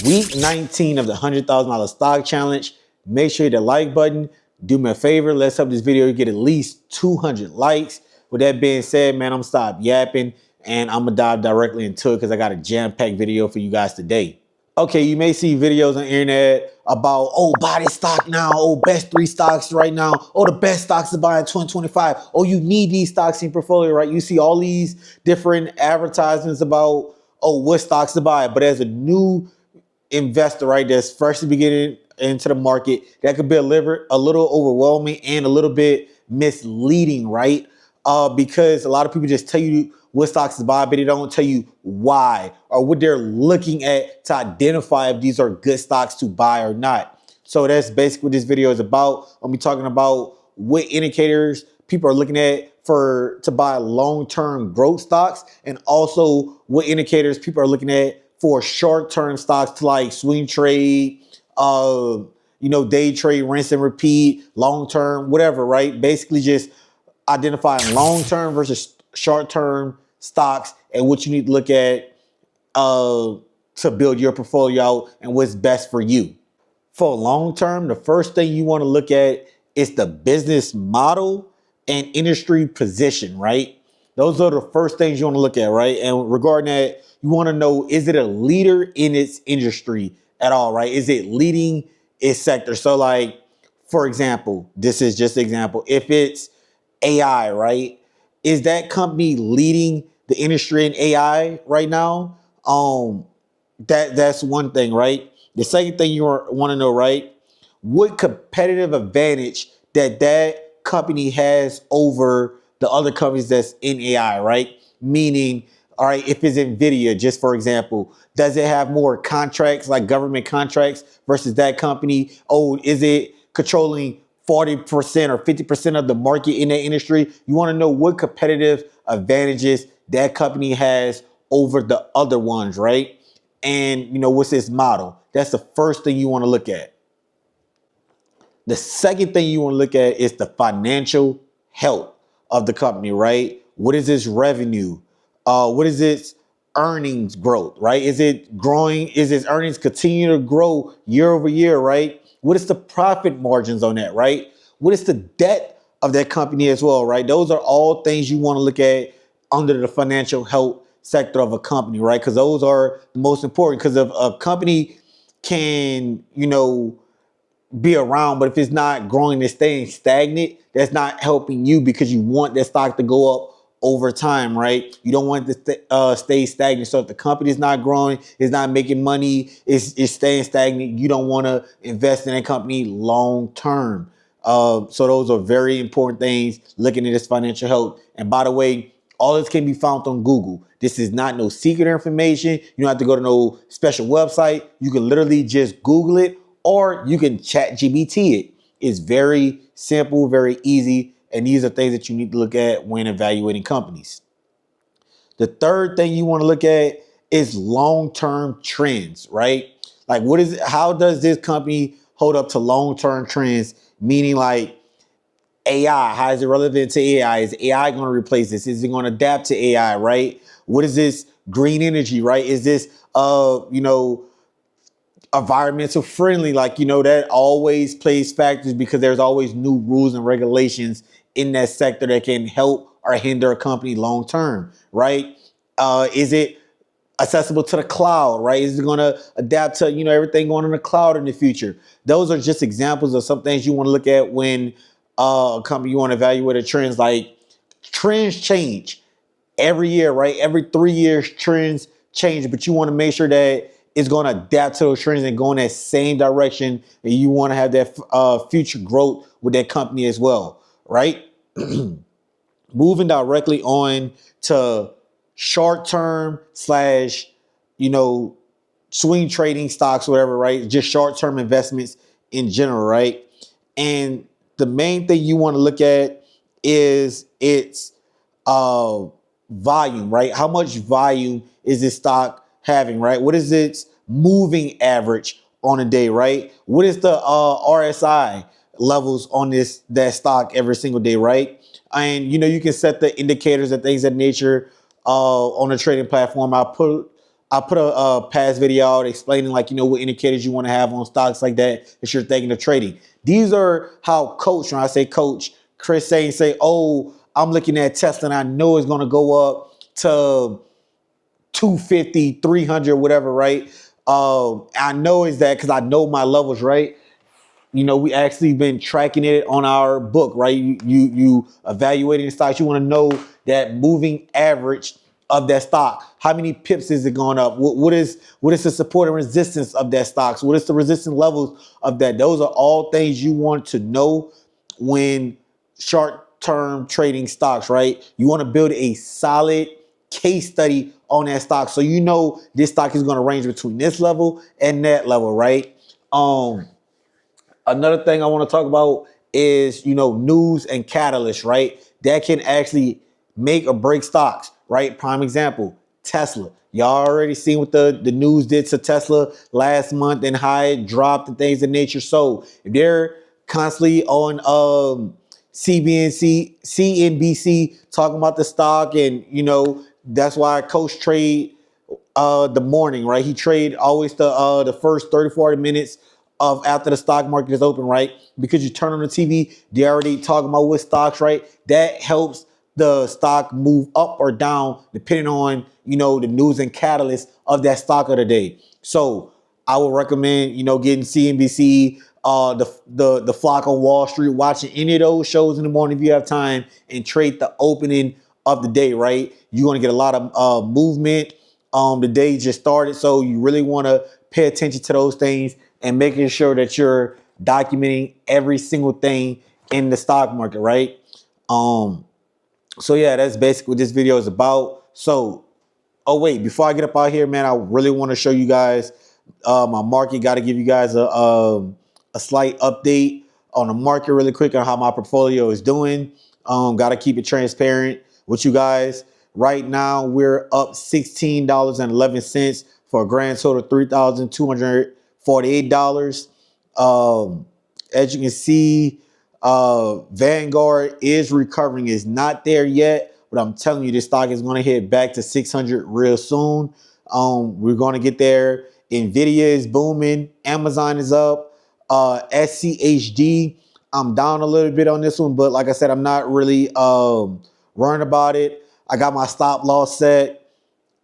week 19 of the $100,000 stock challenge. Make sure you hit the like button. Do me a favor. Let's help this video get at least 200 likes. With that being said, man, I'm stop yapping and I'm gonna dive directly into it because I got a jam-packed video for you guys today. Okay, you may see videos on the internet about, oh, buy this stock now. Oh, best 3 stocks right now. Oh, the best stocks to buy in 2025. Oh, you need these stocks in your portfolio, right? You see all these different advertisements about, oh, what stocks to buy. But as a new investor, right, that's freshly beginning into the market, that could be a little overwhelming and a little bit misleading, right? Because a lot of people just tell you what stocks to buy, but they don't tell you why or what they're looking at to identify if these are good stocks to buy or not. So that's basically what this video is about. I'll be talking about what indicators people are looking at to buy long-term growth stocks, and also what indicators people are looking at for short-term stocks to like swing trade, day trade, rinse and repeat, long-term, whatever, right? Basically just identifying long-term versus short-term stocks and what you need to look at to build your portfolio out and what's best for you. For long-term, the first thing you want to look at is the business model and industry position, right? Those are the first things you want to look at, right? And regarding that, you want to know, is it a leader in its industry at all, right? Is it leading its sector? So like, for example, this is just an example. If it's AI, right? Is that company leading the industry in AI right now? That's one thing, right? The second thing you want to know, right? What competitive advantage that company has over the other companies that's in AI, right? Meaning, all right, if it's NVIDIA, just for example, does it have more contracts, like government contracts versus that company? Oh, is it controlling 40% or 50% of the market in that industry? You want to know what competitive advantages that company has over the other ones, right? And, what's its model? That's the first thing you want to look at. The second thing you want to look at is the financial health of the company, right? What is its revenue? What is its earnings growth, right? Is it growing? Is its earnings continue to grow year over year, right? What is the profit margins on that, right? What is the debt of that company as well, right? Those are all things you want to look at under the financial health sector of a company, right? Because those are the most important. Because if a company can, be around, but if it's not growing and staying stagnant, that's not helping you because you want that stock to go up over time, right? You don't want it to stay stagnant. So if the company is not growing, it's not making money, it's staying stagnant, you don't want to invest in a company long term. So those are very important things looking at this financial health. And by the way, all this can be found on Google. This is not no secret information. You don't have to go to no special website. You can literally just Google it, or you can chat GBT it. It's very simple, very easy. And these are things that you need to look at when evaluating companies. The third thing you want to look at is long-term trends, right? Like how does this company hold up to long-term trends? Meaning like AI, how is it relevant to AI? Is AI going to replace this? Is it going to adapt to AI, right? What is this green energy, right? Is this, environmental friendly? Like, that always plays factors because there's always new rules and regulations in that sector that can help or hinder a company long term, right? Is it accessible to the cloud, right? Is it going to adapt to, everything going in the cloud in the future? Those are just examples of some things you want to look at when a company you want to evaluate the trends. Like, trends change every year, right? Every 3 years, trends change, but you want to make sure that it's going to adapt to those trends and go in that same direction. And you want to have that future growth with that company as well, right? Moving directly on to short-term / swing trading stocks, whatever, right? Just short-term investments in general, right? And the main thing you want to look at is its volume, right? How much volume is this stock having, right? What is its moving average on a day, right? What is the RSI levels on that stock every single day, right? And you can set the indicators and things of that nature on a trading platform. I'll put I put a past video out explaining like, what indicators you want to have on stocks like that if you're thinking of trading. These are how coach, when I say coach, Chris Sain say, oh, I'm looking at Tesla and I know it's going to go up to 250, 300, whatever, right? I know is that because I know my levels, right? We actually been tracking it on our book, right? You evaluating the stocks. You want to know that moving average of that stock. How many pips is it going up? What is the support and resistance of that stocks? What is the resistance levels of that? Those are all things you want to know when short-term trading stocks, right? You want to build a solid case study on that stock, so this stock is going to range between this level and that level, right? Another thing I want to talk about is, news and catalysts, right? That can actually make or break stocks, right? Prime example, Tesla. Y'all already seen what the news did to Tesla last month and how it dropped and things of nature. So if they're constantly on CNBC talking about the stock, and that's why Coach trade the morning, right? He trade always the first 30, 40 minutes of after the stock market is open, right? Because you turn on the TV, they already talking about what stocks, right? That helps the stock move up or down depending on, the news and catalyst of that stock of the day. So I would recommend, getting CNBC, the Flock on Wall Street, watching any of those shows in the morning if you have time, and trade the opening of the day, right? You're going to get a lot of movement. The day just started, so you really want to pay attention to those things and making sure that you're documenting every single thing in the stock market, right? So yeah, that's basically what this video is about. So, oh wait, before I get up out here, man, I really want to show you guys my market. Got to give you guys a slight update on the market really quick on how my portfolio is doing. Got to keep it transparent with you guys. Right now, we're up $16.11 for a grand total of $3,248. As you can see, Vanguard is recovering. It's not there yet, but I'm telling you, this stock is going to hit back to 600 real soon. We're going to get there. Nvidia is booming. Amazon is up. SCHD, I'm down a little bit on this one, but like I said, I'm not really worrying about it. I got my stop loss set.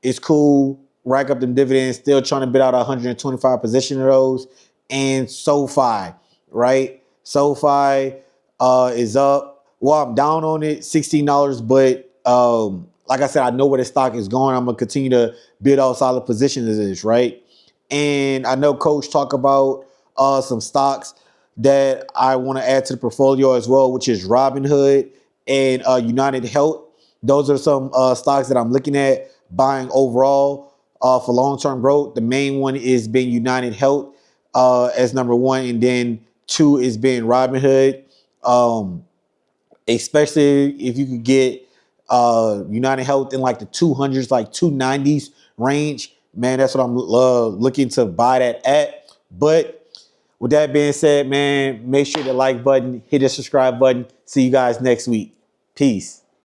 It's cool. Rack up them dividends. Still trying to bid out 125 position of those. And SoFi, right? SoFi is up. Well, I'm down on it, $16, but like I said, I know where the stock is going. I'm gonna continue to bid out solid positions of this, right? And I know Coach talk about some stocks that I want to add to the portfolio as well, which is Robinhood and United Health. Those are some stocks that I'm looking at buying overall for long-term growth. The main one is being United Health as number one, and then two is being Robinhood. Especially if you could get United Health in like the 200s, like 290s range, man, that's what I'm looking to buy that at. But with that being said, man, make sure the like button, hit the subscribe button. See you guys next week. Peace.